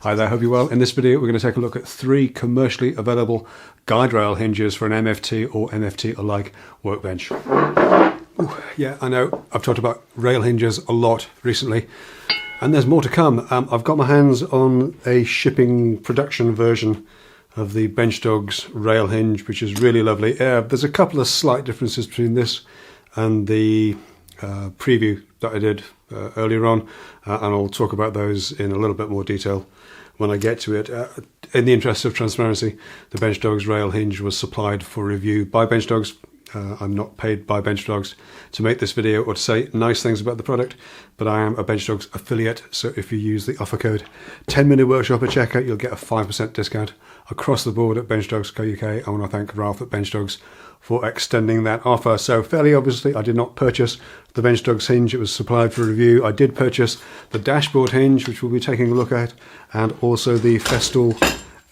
Hi there, hope you're well. In this video we're going to take a look at 3 commercially available guide rail hinges for an MFT or MFT alike workbench. Ooh, yeah, I know I've talked about rail hinges a lot recently and there's more to come. I've got my hands on a shipping production version of the BenchDogs rail hinge, which is really lovely. There's a couple of slight differences between this and the preview that I did earlier on, and I'll talk about those in a little bit more detail when I get to it. In the interest of transparency, the BenchDogs rail hinge was supplied for review by BenchDogs. I'm not paid by BenchDogs to make this video or to say nice things about the product, but I am a BenchDogs affiliate, so if you use the offer code 10-minute workshop at checkout, you'll get a 5% discount across the board at BenchdogsUK. I want to thank Ralph at BenchDogs for extending that offer. So fairly obviously, I did not purchase the BenchDogs hinge. It was supplied for review. I did purchase the dashboard hinge, which we'll be taking a look at, and also the Festool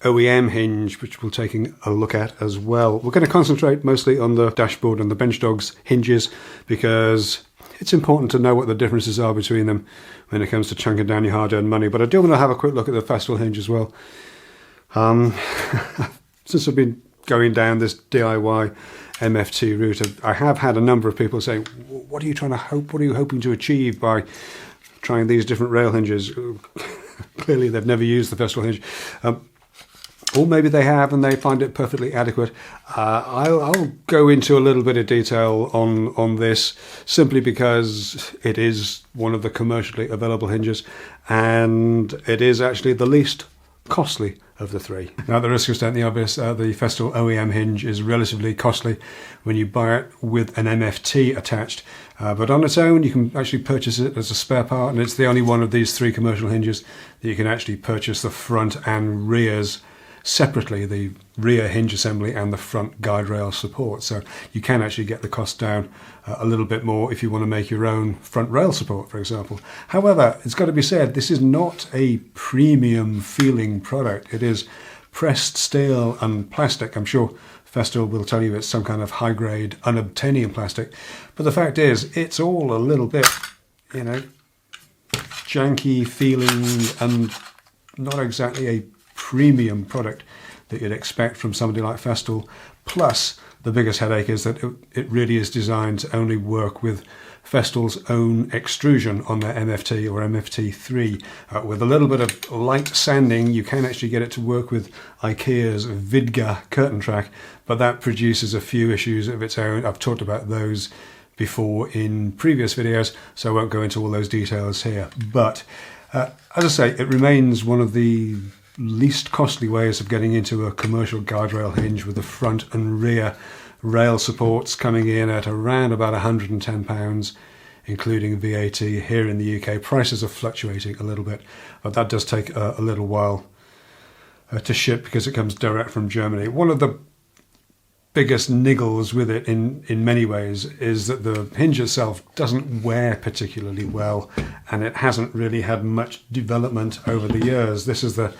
OEM hinge, which we're taking a look at as well. We're going to concentrate mostly on the dashboard and the BenchDogs hinges because it's important to know what the differences are between them when it comes to chunking down your hard-earned money. But I do want to have a quick look at the Festool hinge as well. Since I've been going down this DIY MFT route, I have had a number of people saying, what are you hoping to achieve by trying these different rail hinges? Clearly they've never used the Festool hinge. Or maybe they have and they find it perfectly adequate. I'll go into a little bit of detail on this simply because it is one of the commercially available hinges and it is actually the least costly of the 3. Now, at the risk of stating the obvious, the Festool OEM hinge is relatively costly when you buy it with an MFT attached, but on its own you can actually purchase it as a spare part, and it's the only one of these 3 commercial hinges that you can actually purchase the front and rears separately, the rear hinge assembly and the front guide rail support. So you can actually get the cost down a little bit more if you want to make your own front rail support, for example. However, it's got to be said, this is not a premium feeling product. It is pressed steel and plastic. I'm sure Festool will tell you it's some kind of high grade unobtainium plastic, but the fact is it's all a little bit, you know, janky feeling and not exactly a premium product that you'd expect from somebody like Festool. Plus, the biggest headache is that it really is designed to only work with Festool's own extrusion on their MFT or MFT3. With a little bit of light sanding, you can actually get it to work with IKEA's Vidga curtain track, but that produces a few issues of its own. I've talked about those before in previous videos, so I won't go into all those details here. But as I say, it remains one of the least costly ways of getting into a commercial guide rail hinge, with the front and rear rail supports coming in at around about £110, including VAT here in the UK. Prices are fluctuating a little bit, but that does take a little while to ship because it comes direct from Germany. One of the biggest niggles with it in many ways is that the hinge itself doesn't wear particularly well, and it hasn't really had much development over the years. This is the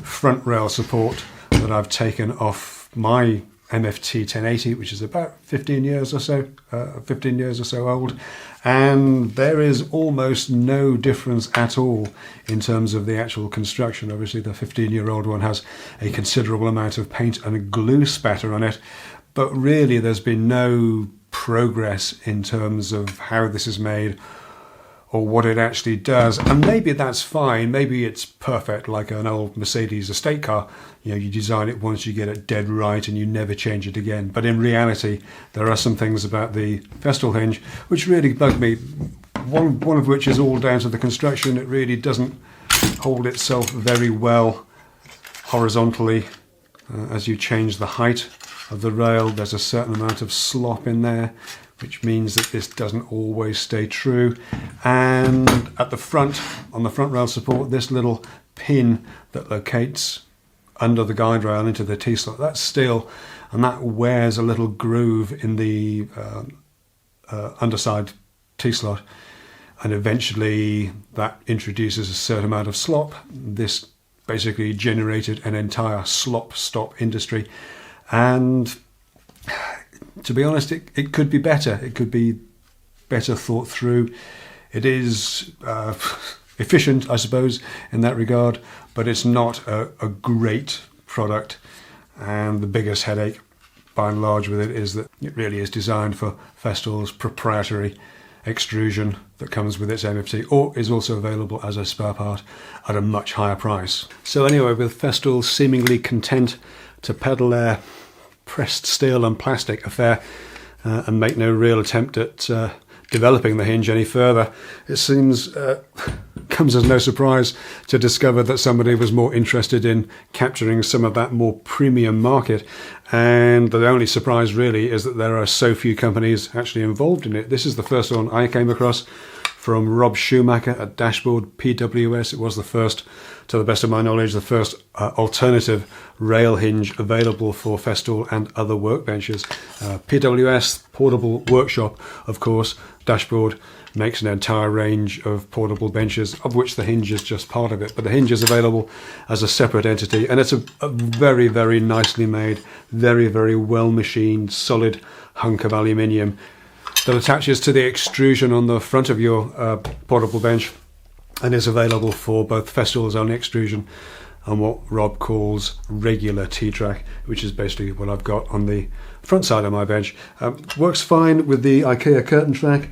front rail support that I've taken off my MFT 1080, which is about 15 years or so old, and there is almost no difference at all in terms of the actual construction. Obviously the 15-year-old one has a considerable amount of paint and glue spatter on it, but really there's been no progress in terms of how this is made or what it actually does. And maybe that's fine, maybe it's perfect like an old Mercedes estate car. You know, you design it once, you get it dead right and you never change it again. But in reality, there are some things about the Festool hinge which really bug me. One of which is all down to the construction. It really doesn't hold itself very well horizontally. As you change the height of the rail, there's a certain amount of slop in there, which means that this doesn't always stay true. And at the front, on the front rail support, this little pin that locates under the guide rail into the T-slot, that's steel, and that wears a little groove in the underside T-slot, and eventually that introduces a certain amount of slop. This basically generated an entire slop stop industry, and to be honest, it could be better. It could be better thought through. It is efficient, I suppose, in that regard, but it's not a great product. And the biggest headache, by and large, with it is that it really is designed for Festool's proprietary extrusion that comes with its MFT, or is also available as a spare part at a much higher price. So anyway, with Festool seemingly content to peddle their pressed steel and plastic affair and make no real attempt at developing the hinge any further, it seems comes as no surprise to discover that somebody was more interested in capturing some of that more premium market, and the only surprise really is that there are so few companies actually involved in it. This is the first one I came across from Rob Schumacher at DashboardPWS. It was the first, to the best of my knowledge, the first alternative rail hinge available for Festool and other workbenches. PWS, Portable Workshop, of course. Dashboard makes an entire range of portable benches, of which the hinge is just part of it. But the hinge is available as a separate entity, and it's a very, very nicely made, very, very well machined, solid hunk of aluminium that attaches to the extrusion on the front of your portable bench, and is available for both Festool's own extrusion and what Rob calls regular T-track, which is basically what I've got on the front side of my bench. Works fine with the IKEA curtain track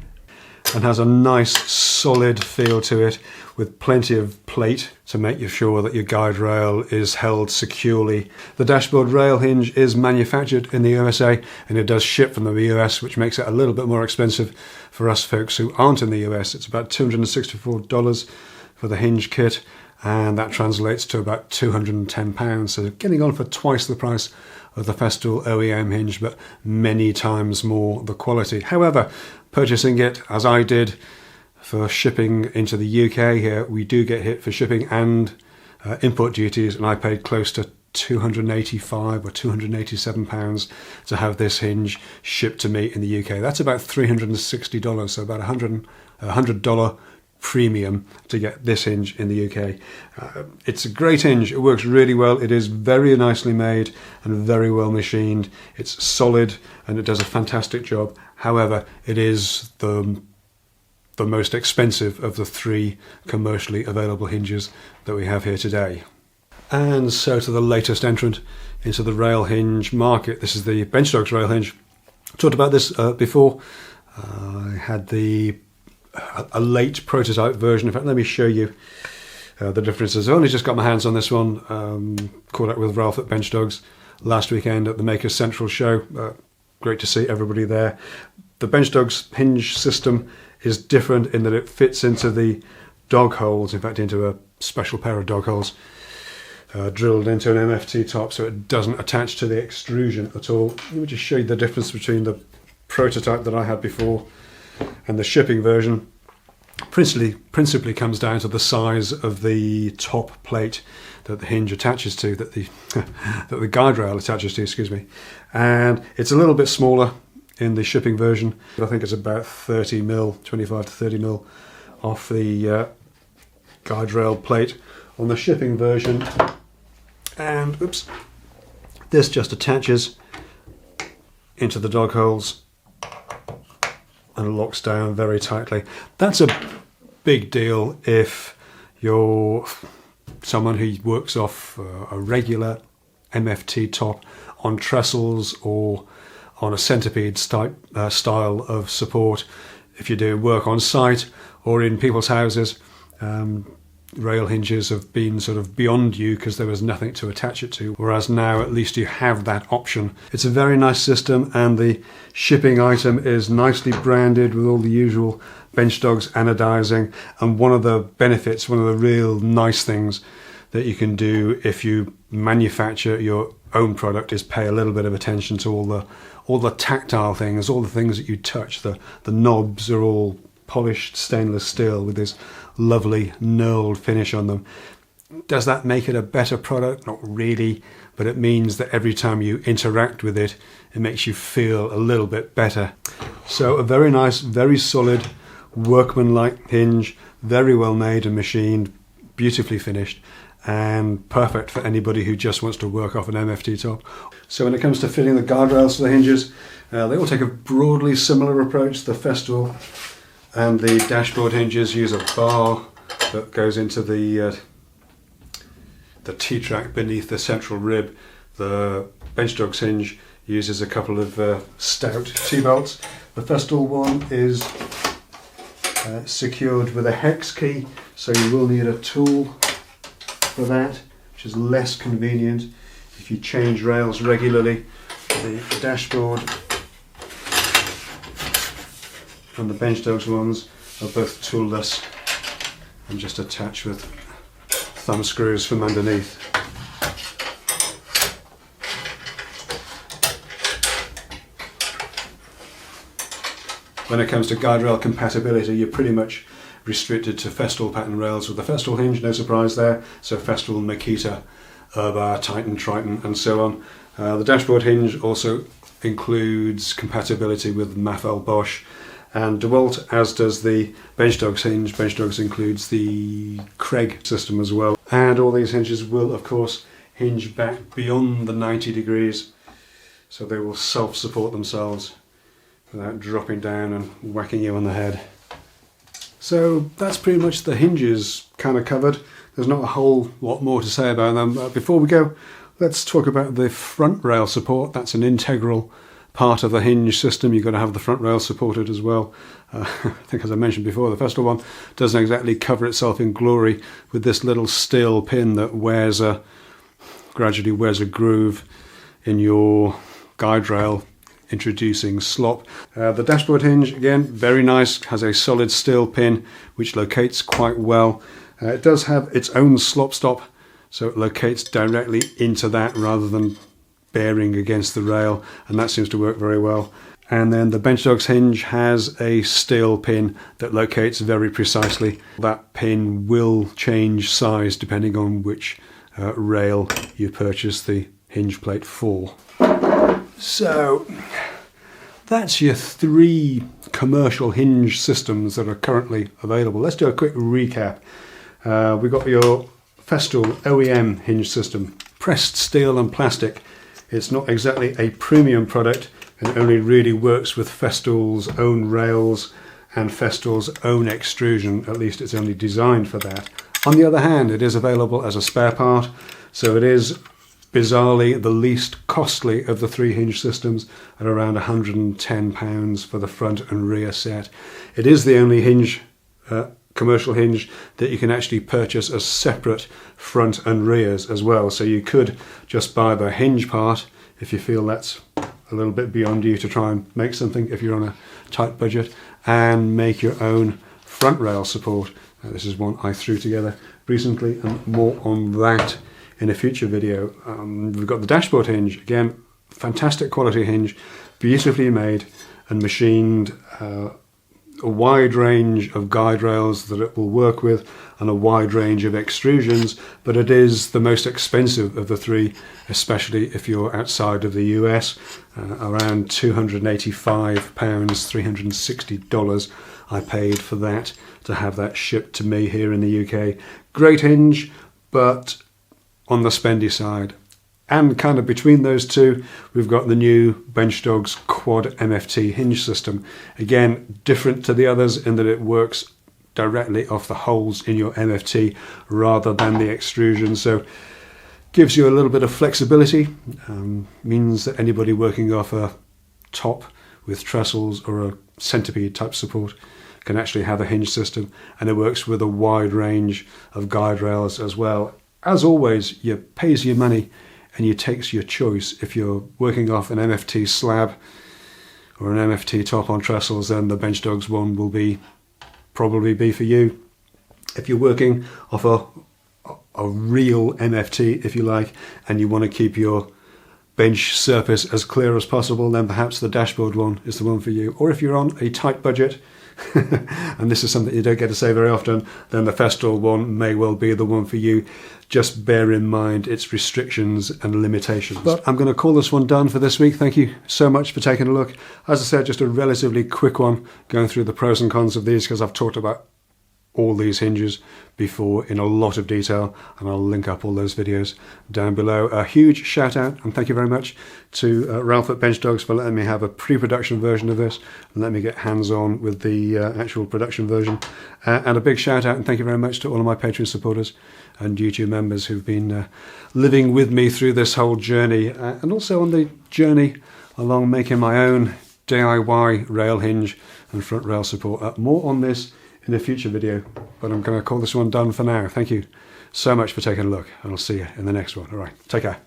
and has a nice solid feel to it, with plenty of plate to make you sure that your guide rail is held securely. The dashboard rail hinge is manufactured in the USA, and it does ship from the US, which makes it a little bit more expensive for us folks who aren't in the US. It's about $264 for the hinge kit, and that translates to about £210, so getting on for twice the price of the Festool OEM hinge, but many times more the quality. However, purchasing it as I did for shipping into the UK here, we do get hit for shipping and import duties, and I paid close to £285 or £287 to have this hinge shipped to me in the UK. That's about $360, so about $100 premium to get this hinge in the UK. It's a great hinge. It works really well. It is very nicely made and very well machined. It's solid and it does a fantastic job. However, it is the most expensive of the three commercially available hinges that we have here today. And so to the latest entrant into the rail hinge market. This is the BenchDogs rail hinge. I talked about this before. I had a late prototype version. In fact, let me show you the differences. I've only just got my hands on this one. Caught up with Ralph at BenchDogs last weekend at the Makers Central show. Great to see everybody there. The BenchDogs hinge system is different in that it fits into the dog holes, in fact into a special pair of dog holes drilled into an MFT top, so it doesn't attach to the extrusion at all. Let me just show you the difference between the prototype that I had before and the shipping version. Principally comes down to the size of the top plate that the hinge attaches to, that the guide rail attaches to, excuse me. And it's a little bit smaller in the shipping version. I think it's about 30 mil, 25 to 30 mil off the guide rail plate on the shipping version. And oops, this just attaches into the dog holes and locks down very tightly. That's a big deal if you're someone who works off a regular MFT top on trestles or on a centipede style of support. If you're doing work on site or in people's houses, rail hinges have been sort of beyond you because there was nothing to attach it to, whereas now at least you have that option. It's a very nice system, and the shipping item is nicely branded with all the usual BenchDogs anodizing. And one of the benefits, one of the real nice things that you can do if you manufacture your own product is pay a little bit of attention to all the tactile things, all the things that you touch. The knobs are all polished stainless steel with this lovely knurled finish on them. Does that make it a better product? Not really, but it means that every time you interact with it, it makes you feel a little bit better. So a very nice, very solid, workmanlike hinge, very well made and machined, beautifully finished, and perfect for anybody who just wants to work off an MFT top. So when it comes to fitting the guardrails to the hinges, they all take a broadly similar approach. The Festool and the dashboard hinges use a bar that goes into the T-track beneath the central rib. The BenchDogs hinge uses a couple of stout T-bolts. The Festool one is secured with a hex key, so you will need a tool for that, which is less convenient if you change rails regularly. The dashboard and the BenchDogs ones are both toolless and just attached with thumb screws from underneath. When it comes to guide rail compatibility, you're pretty much restricted to Festool pattern rails with the Festool hinge, no surprise there. So Festool, Makita, Urbar, Titan, Triton and so on. The dashboard hinge also includes compatibility with Mafel Bosch and DeWalt, as does the BenchDogs hinge. BenchDogs includes the Craig system as well. And all these hinges will, of course, hinge back beyond the 90 degrees, so they will self-support themselves without dropping down and whacking you on the head. So that's pretty much the hinges kind of covered. There's not a whole lot more to say about them. Before we go, let's talk about the front rail support. That's an integral part of the hinge system. You've got to have the front rail supported as well. I think, as I mentioned before, the Festool one doesn't exactly cover itself in glory with this little steel pin that gradually wears a groove in your guide rail, introducing slop. The dashboard hinge, again, very nice, has a solid steel pin which locates quite well. It does have its own slop stop, so it locates directly into that rather than bearing against the rail, and that seems to work very well. And then the BenchDogs hinge has a steel pin that locates very precisely. That pin will change size depending on which rail you purchase the hinge plate for. So that's your 3 commercial hinge systems that are currently available. Let's do a quick recap. We've got your Festool OEM hinge system, pressed steel and plastic. It's not exactly a premium product, and it only really works with Festool's own rails and Festool's own extrusion. At least it's only designed for that. On the other hand, it is available as a spare part, so it is bizarrely the least costly of the 3 hinge systems at around £110 for the front and rear set. It is the only hinge, commercial hinge, that you can actually purchase as separate front and rears as well. So you could just buy the hinge part if you feel that's a little bit beyond you to try and make something if you're on a tight budget, and make your own front rail support. This is one I threw together recently, and more on that in a future video. We've got the dashboard hinge, again, fantastic quality hinge, beautifully made and machined, a wide range of guide rails that it will work with and a wide range of extrusions, but it is the most expensive of the 3, especially if you're outside of the US, around £285, $360 I paid for that to have that shipped to me here in the UK. Great hinge, but on the spendy side. And kind of between those two, we've got the new BenchDogs Quad MFT hinge system. Again, different to the others in that it works directly off the holes in your MFT rather than the extrusion. So gives you a little bit of flexibility, means that anybody working off a top with trestles or a centipede type support can actually have a hinge system, and it works with a wide range of guide rails as well. As always, you pays your money and you takes your choice. If you're working off an MFT slab or an MFT top on trestles, then the BenchDogs one will probably be for you. If you're working off a real MFT, if you like, and you want to keep your bench surface as clear as possible, then perhaps the dashboard one is the one for you. Or if you're on a tight budget, and this is something you don't get to say very often, then the Festool one may well be the one for you. Just bear in mind its restrictions and limitations. But I'm going to call this one done for this week. Thank you so much for taking a look. As I said, just a relatively quick one, going through the pros and cons of these, because I've talked about all these hinges before in a lot of detail, and I'll link up all those videos down below. A huge shout out and thank you very much to Ralph at BenchDogs for letting me have a pre-production version of this and let me get hands-on with the actual production version. And a big shout out and thank you very much to all of my Patreon supporters and YouTube members who've been living with me through this whole journey, and also on the journey along making my own DIY rail hinge and front rail support. More on this in a future video, but I'm going to call this one done for now. Thank you so much for taking a look, and I'll see you in the next one. All right, take care.